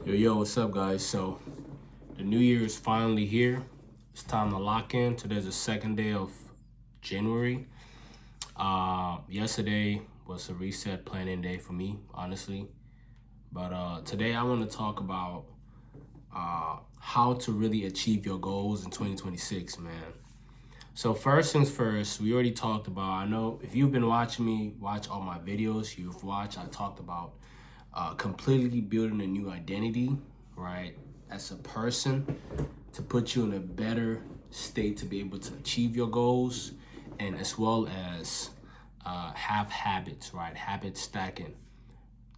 Yo, what's up, guys? So, the new year is finally here. It's time to lock in. Today's the second day of January. Yesterday was a reset planning day for me, honestly. But today I want to talk about how to really achieve your goals in 2026, man. So first things first, we already talked about, I know if you've been watching me, watch all my videos, I talked about completely building a new identity, right? As a person to put you in a better state to be able to achieve your goals and as well as have habits, right? Habit stacking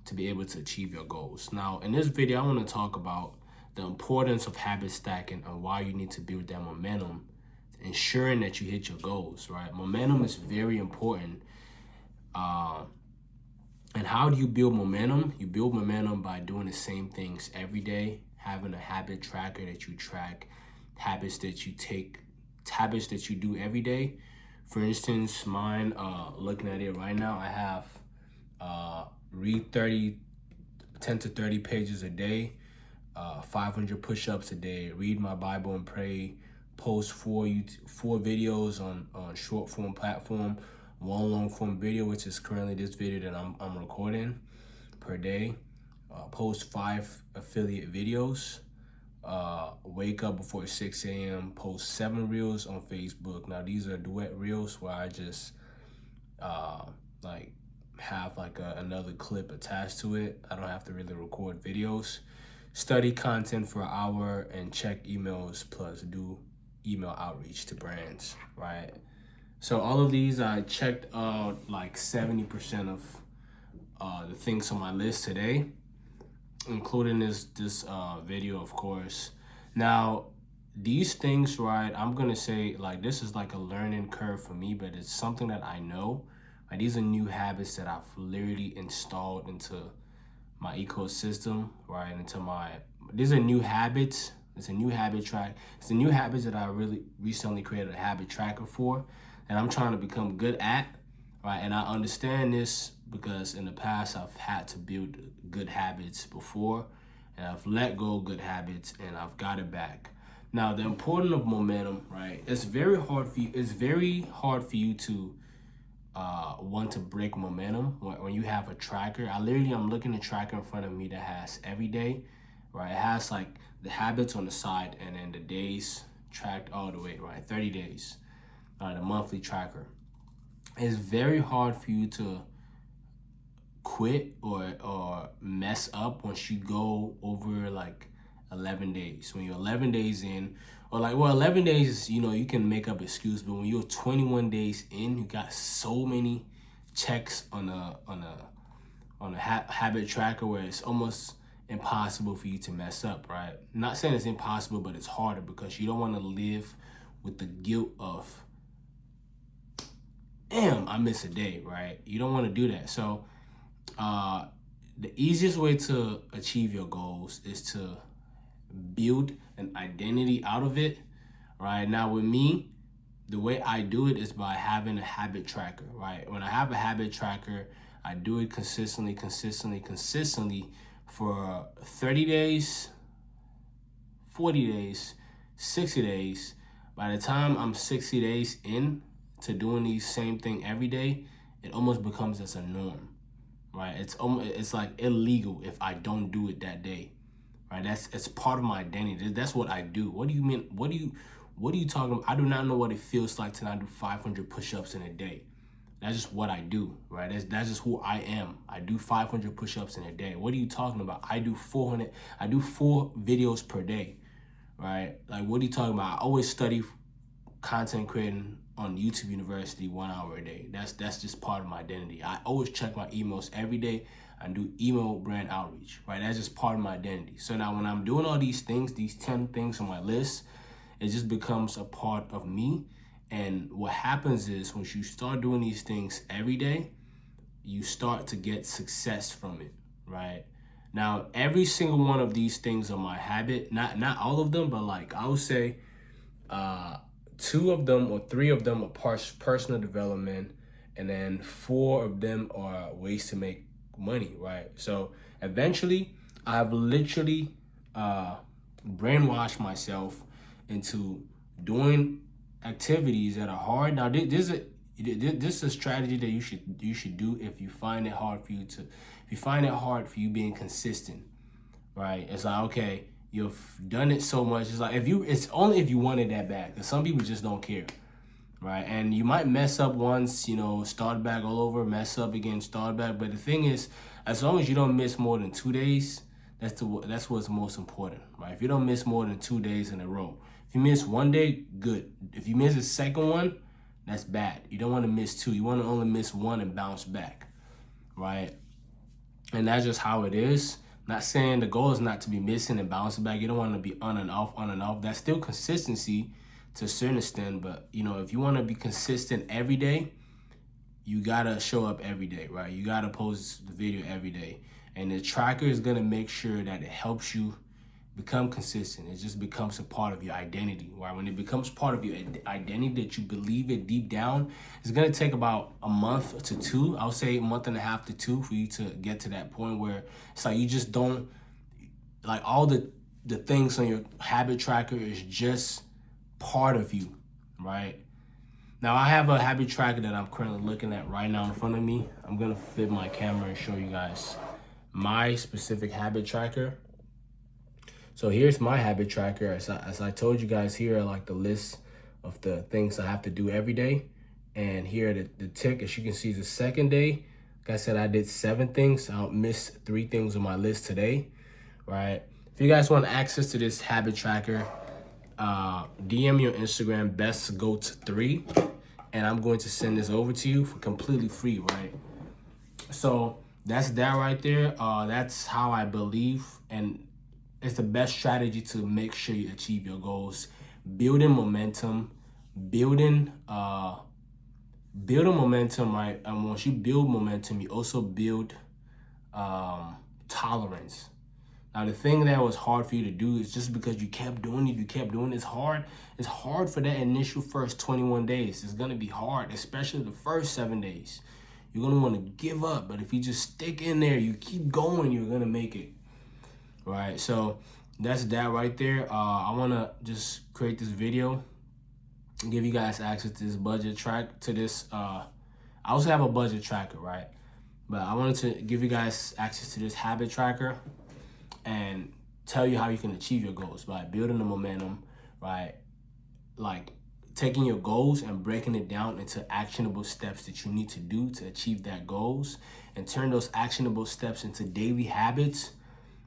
to be able to achieve your goals. Now, in this video, I want to talk about the importance of habit stacking and why you need to build that momentum, ensuring that you hit your goals, right? Momentum is very important. And how do you build momentum? You build momentum by doing the same things every day, having a habit tracker that you track, habits that you do every day. For instance, mine, looking at it right now, I have read 10 to 30 pages a day, 500 push-ups a day, read my Bible and pray, post four videos on short form platform, one long form video, which is currently this video that I'm recording per day, post 5 affiliate videos, wake up before 6 a.m., post 7 reels on Facebook. Now these are duet reels where I just have another clip attached to it. I don't have to really record videos. Study content for an hour and check emails plus do email outreach to brands, right? So all of these, I checked like 70% of the things on my list today, including this video, of course. Now, these things, right, I'm gonna say like this is like a learning curve for me, but it's something that I know. Like, these are new habits that I've literally installed into my ecosystem, right? These are new habits. It's a new habit track. It's the new habits that I really recently created a habit tracker for, and I'm trying to become good at, right? And I understand this because in the past I've had to build good habits before, and I've let go of good habits and I've got it back. Now, the importance of momentum, right? It's very hard for you to want to break momentum when you have a tracker. I'm looking at a tracker in front of me that has every day, right? It has like the habits on the side and then the days tracked all the way, right? 30 days, the monthly tracker. It's very hard for you to quit or mess up once you go over like 11 days. When you're 11 days in, or 11 days, you can make up excuse, but when you're 21 days in, you got so many checks on a habit tracker where it's almost impossible for you to mess up, right? Not saying it's impossible, but it's harder because you don't want to live with the guilt of, damn, I missed a day, right? You don't want to do that. So the easiest way to achieve your goals is to build an identity out of it, right? Now with me, the way I do it is by having a habit tracker, right? When I have a habit tracker, I do it consistently for 30 days, 40 days, 60 days. By the time I'm 60 days in to doing the same thing every day, it almost becomes as a norm, right? It's like illegal if I don't do it that day, right? It's part of my identity. That's what I do. What do you mean? What are you talking about? I do not know what it feels like to not do 500 push-ups in a day. That's just what I do, right? That's just who I am. I do 500 push-ups in a day. What are you talking about? I do 4 videos per day, right? Like, what are you talking about? I always study content creating on YouTube University 1 hour a day. That's just part of my identity. I always check my emails every day and do email brand outreach, right? That's just part of my identity. So now when I'm doing all these things, these 10 things on my list, it just becomes a part of me. And what happens is once you start doing these things every day, you start to get success from it, right? Now, every single one of these things are my habit, not all of them, but like I would say 2 of them or 3 of them are personal development, and then 4 of them are ways to make money, right? So eventually I've literally brainwashed myself into doing activities that are hard. Now, this is a strategy that you should do if you find it hard for you being consistent, right? It's like, okay, you've done it so much. It's like it's only if you want it that bad, because some people just don't care, right? And you might mess up once, start back all over, mess up again, start back. But the thing is, as long as you don't miss more than 2 days, that's what's most important, right? If you don't miss more than 2 days in a row, if you miss 1 day, good. If you miss the second one, that's bad. You don't want to miss 2. You want to only miss 1 and bounce back, right? And that's just how it is. Not saying the goal is not to be missing and bouncing back. You don't want to be on and off, on and off. That's still consistency to a certain extent. But, if you want to be consistent every day, you got to show up every day, right? You got to post the video every day. And the tracker is going to make sure that it helps you become consistent. It just becomes a part of your identity, right? When it becomes part of your identity, that you believe it deep down, it's going to take about a month to 2. I would say a month and a half to 2 for you to get to that point where it's like you just don't, like, all the things on your habit tracker is just part of you, right? Now, I have a habit tracker that I'm currently looking at right now in front of me. I'm going to flip my camera and show you guys my specific habit tracker. So here's my habit tracker. As I told you guys, here are like the list of the things I have to do every day. And here are the tick, as you can see, the second day. Like I said, I did 7 things. I missed 3 things on my list today, right? If you guys want access to this habit tracker, DM me on Instagram, bestgoat3, and I'm going to send this over to you for completely free, right? So that's that right there. That's how I believe, and it's the best strategy to make sure you achieve your goals. Building momentum, building momentum, right? And once you build momentum, you also build tolerance. Now, the thing that was hard for you to do is just because you kept doing it, it's hard. It's hard for that initial first 21 days. It's going to be hard, especially the first 7 days. You're going to want to give up. But if you just stick in there, you keep going, you're going to make it, right? So that's that right there. I want to just create this video and give you guys access to this budget track, to this. I also have a budget tracker, right? But I wanted to give you guys access to this habit tracker and tell you how you can achieve your goals by building the momentum, right? Like taking your goals and breaking it down into actionable steps that you need to do to achieve that goals, and turn those actionable steps into daily habits,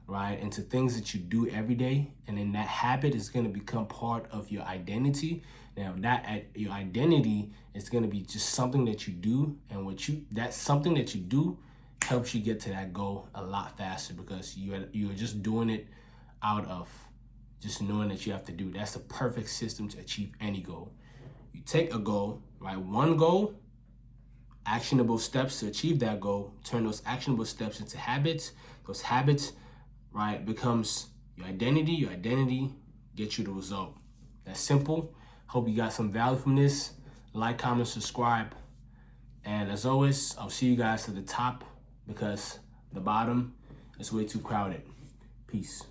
right? Into things that you do every day. And then that habit is going to become part of your identity. Now your identity is going to be just something that you do, and that something that you do helps you get to that goal a lot faster, because you're just doing it out of just knowing that you have to do. That's the perfect system to achieve any goal. You take a goal, right? One goal, actionable steps to achieve that goal, turn those actionable steps into habits. Those habits, right, becomes your identity. Your identity gets you the result. That's simple. Hope you got some value from this. Like, comment, subscribe. And as always, I'll see you guys at the top, because the bottom is way too crowded. Peace.